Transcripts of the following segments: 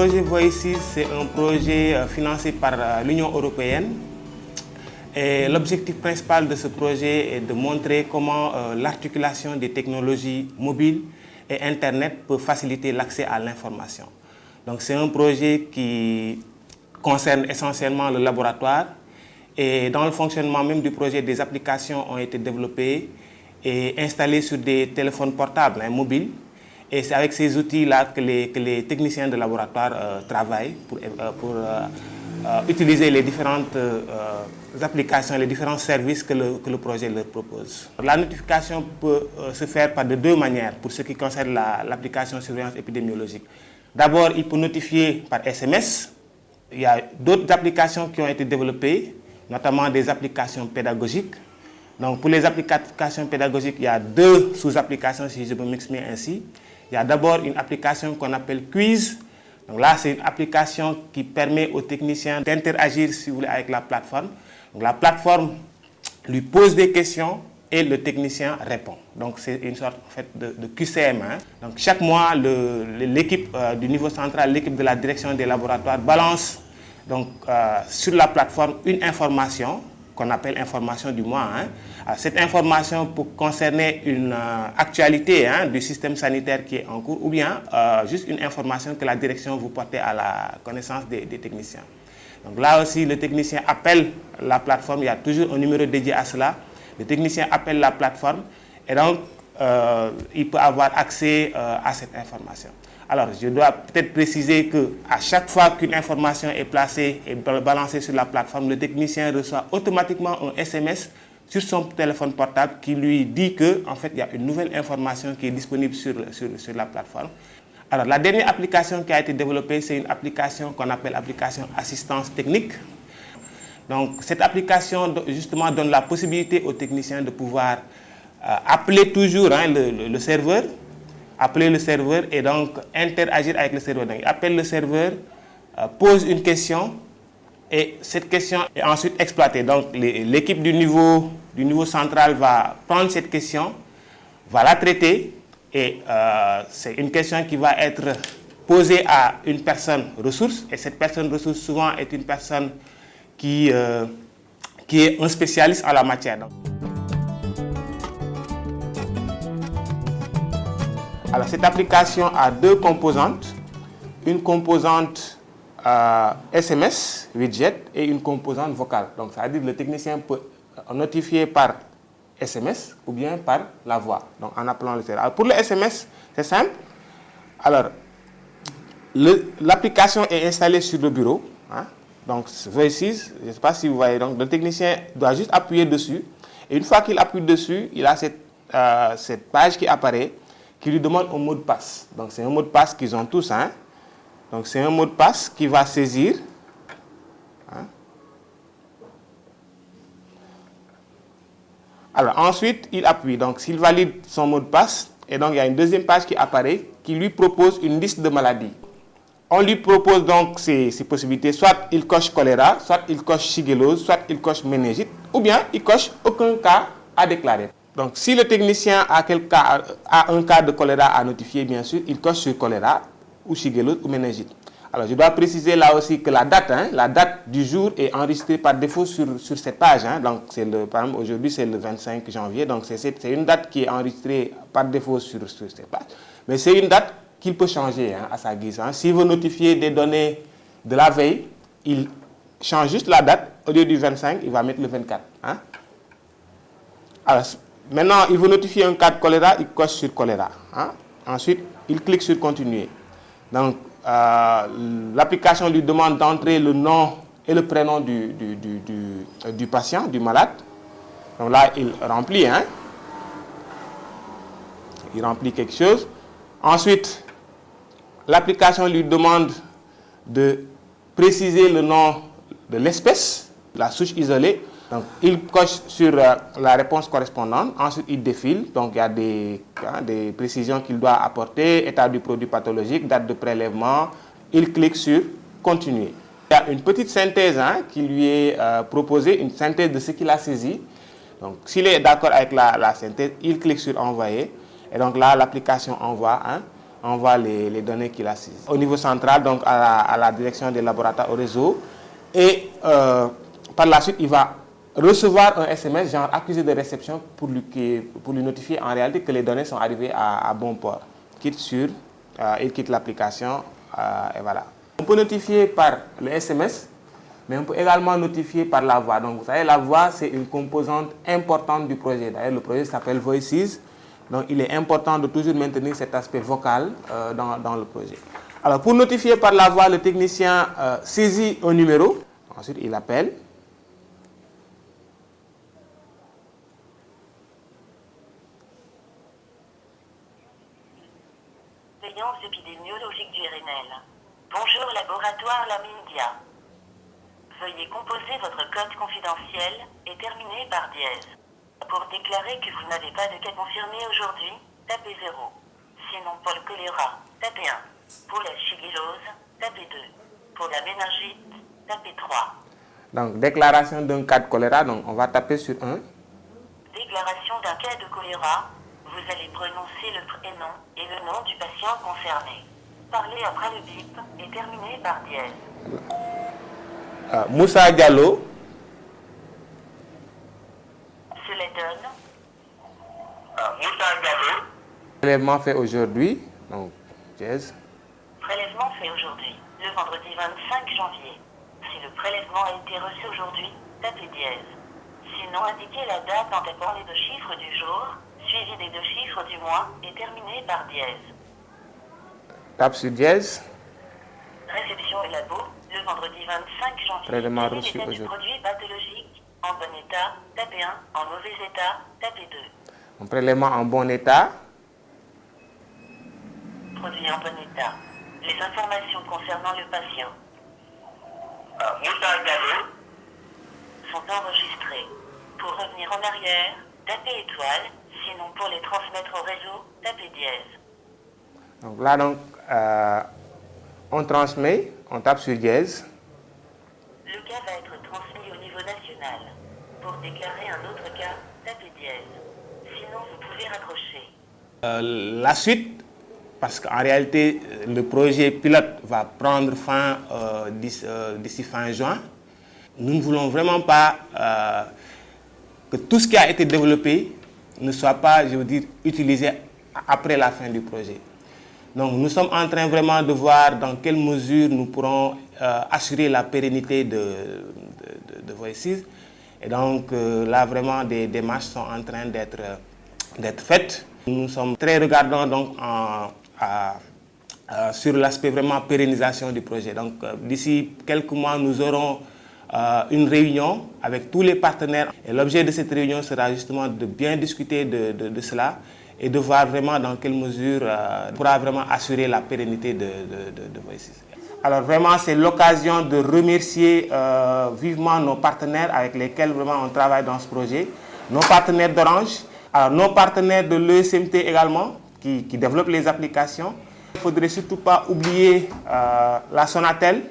projet Voices, c'est un projet financé par l'Union européenne. Et l'objectif principal de ce projet est de montrer comment l'articulation des technologies mobiles et Internet peut faciliter l'accès à l'information. Donc c'est un projet qui concerne essentiellement le laboratoire. Et dans le fonctionnement même du projet, des applications ont été développées et installées sur des téléphones portables, mobiles. Et c'est avec ces outils-là que les techniciens de laboratoire travaillent pour utiliser les différentes applications, les différents services que le projet leur propose. La notification peut se faire de deux manières pour ce qui concerne l'application surveillance épidémiologique. D'abord, il peut notifier par SMS. Il y a d'autres applications qui ont été développées, notamment des applications pédagogiques. Donc pour les applications pédagogiques, il y a deux sous-applications, si je peux m'exprimer ainsi. Il y a d'abord une application qu'on appelle Quiz. Donc là, c'est une application qui permet aux techniciens d'interagir, si vous voulez, avec la plateforme. Donc la plateforme lui pose des questions et le technicien répond. Donc c'est une sorte en fait, de QCM. Donc chaque mois, l'équipe du niveau central, l'équipe de la direction des laboratoires balance donc, sur la plateforme une information qu'on appelle information du mois. Cette information peut concerner une actualité du système sanitaire qui est en cours ou bien juste une information que la direction vous porte à la connaissance des techniciens. Donc là aussi, le technicien appelle la plateforme, il y a toujours un numéro dédié à cela. Le technicien appelle la plateforme et donc il peut avoir accès à cette information. Alors, je dois peut-être préciser qu'à chaque fois qu'une information est placée et balancée sur la plateforme, le technicien reçoit automatiquement un SMS sur son téléphone portable qui lui dit qu'en fait, il y a une nouvelle information qui est disponible sur la plateforme. Alors, la dernière application qui a été développée, c'est une application qu'on appelle application assistance technique. Donc, cette application, justement, donne la possibilité aux techniciens de pouvoir appeler toujours le serveur, appeler le serveur et donc interagir avec le serveur. Donc, il appelle le serveur, pose une question et cette question est ensuite exploitée. Donc, l'équipe du niveau central va prendre cette question, va la traiter et c'est une question qui va être posée à une personne ressource et cette personne ressource souvent est une personne qui est un spécialiste en la matière. Alors, cette application a deux composantes. Une composante SMS, widget, et une composante vocale. Donc, ça veut dire que le technicien peut notifier par SMS ou bien par la voix, donc en appelant le serveur. Alors, pour le SMS, c'est simple. Alors, l'application est installée sur le bureau. Donc, Voices, je ne sais pas si vous voyez, donc le technicien doit juste appuyer dessus. Et une fois qu'il appuie dessus, il a cette page qui apparaît, qui lui demande un mot de passe. Donc, c'est un mot de passe qu'ils ont tous. Donc, c'est un mot de passe qui va saisir. Alors, ensuite, il appuie. Donc, s'il valide son mot de passe, et donc, il y a une deuxième page qui apparaît, qui lui propose une liste de maladies. On lui propose donc ces possibilités. Soit il coche choléra, soit il coche shigellose, soit il coche méningite, ou bien il coche aucun cas à déclarer. Donc, si le technicien a un cas de choléra à notifier, bien sûr, il coche sur choléra, ou shigellose, ou méningite. Alors, je dois préciser là aussi que la date du jour est enregistrée par défaut sur cette page. Donc, par exemple, aujourd'hui, c'est le 25 janvier. Donc, c'est une date qui est enregistrée par défaut sur cette page. Mais c'est une date qu'il peut changer à sa guise. S'il veut notifier des données de la veille, il change juste la date. Au lieu du 25, il va mettre le 24. Alors, maintenant, il veut notifier un cas de choléra, il coche sur choléra. Ensuite, il clique sur continuer. Donc, l'application lui demande d'entrer le nom et le prénom du patient, du malade. Donc là, il remplit. Il remplit quelque chose. Ensuite, l'application lui demande de préciser le nom de l'espèce, la souche isolée. Donc, il coche sur la réponse correspondante. Ensuite, il défile. Donc, il y a des précisions qu'il doit apporter, état du produit pathologique, date de prélèvement. Il clique sur continuer. Il y a une petite synthèse qui lui est proposée, une synthèse de ce qu'il a saisi. Donc, s'il est d'accord avec la synthèse, il clique sur envoyer. Et donc là, l'application envoie. envoie les données qu'il a saisies. Au niveau central, donc à la direction des laboratoires au réseau, et par la suite, il va recevoir un SMS, genre accusé de réception, pour lui notifier en réalité que les données sont arrivées à bon port. Il quitte l'application, et voilà. On peut notifier par le SMS, mais on peut également notifier par la voix. Donc vous savez, la voix, c'est une composante importante du projet. D'ailleurs, le projet s'appelle Voices. Donc il est important de toujours maintenir cet aspect vocal dans le projet. Alors pour notifier par la voix, le technicien saisit un numéro. Ensuite, il appelle. Surveillance épidémiologique du RNL. Bonjour laboratoire Lamindia. Veuillez composer votre code confidentiel et terminer par dièse. Pour déclarer que vous n'avez pas de cas confirmé aujourd'hui, tapez 0. Sinon pour le choléra, tapez 1. Pour la shigellose, tapez 2. Pour la méningite, tapez 3. Donc déclaration d'un cas de choléra, donc on va taper sur 1. Déclaration d'un cas de choléra, vous allez prononcer le prénom et le nom du patient concerné. Parlez après le bip et terminez par dièse. Moussa Diallo. Cela donne Moussa Diallo. Prélèvement fait aujourd'hui, donc dièse. prélèvement fait aujourd'hui, le vendredi 25 janvier. Si le prélèvement a été reçu aujourd'hui, tapez dièse. Sinon, indiquez la date en tapant les 2 chiffres du jour, suivi des 2 chiffres du mois et terminez par dièse. Tape sur dièse. Réception et labo, le vendredi 25 janvier. Prélèvement Quel est reçu l'état du aujourd'hui. produit pathologique? En bon état, tapez 1. En mauvais état, tapez 2. Un prélèvement en bon état. Produit en bon état. Les informations concernant le patient Moussa Diallo. sont enregistrées. Pour revenir en arrière, tapez étoile. Sinon, pour les transmettre au réseau, tapez dièse. Donc là, on transmet, on tape sur dièse. Le cas va être transmis au niveau national. Pour déclarer un autre cas, tapez dièse. Sinon, vous pouvez raccrocher. La suite, parce qu'en réalité, le projet pilote va prendre fin d'ici fin juin. Nous ne voulons vraiment pas que tout ce qui a été développé ne soit pas, je veux dire, utilisé après la fin du projet. Donc nous sommes en train vraiment de voir dans quelle mesure nous pourrons assurer la pérennité de Voices. Et donc là vraiment des démarches sont en train d'être faites. Nous sommes très regardants donc sur l'aspect vraiment pérennisation du projet. Donc d'ici quelques mois nous aurons une réunion avec tous les partenaires. Et l'objet de cette réunion sera justement de bien discuter de cela et de voir vraiment dans quelle mesure on pourra vraiment assurer la pérennité de Voices. Alors vraiment, c'est l'occasion de remercier vivement nos partenaires avec lesquels vraiment on travaille dans ce projet. Nos partenaires d'Orange, nos partenaires de l'ESMT également, qui développent les applications. Il ne faudrait surtout pas oublier la Sonatel,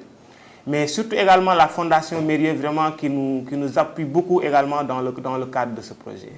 mais surtout également la Fondation Mérieux, vraiment qui nous appuie beaucoup également dans le cadre de ce projet.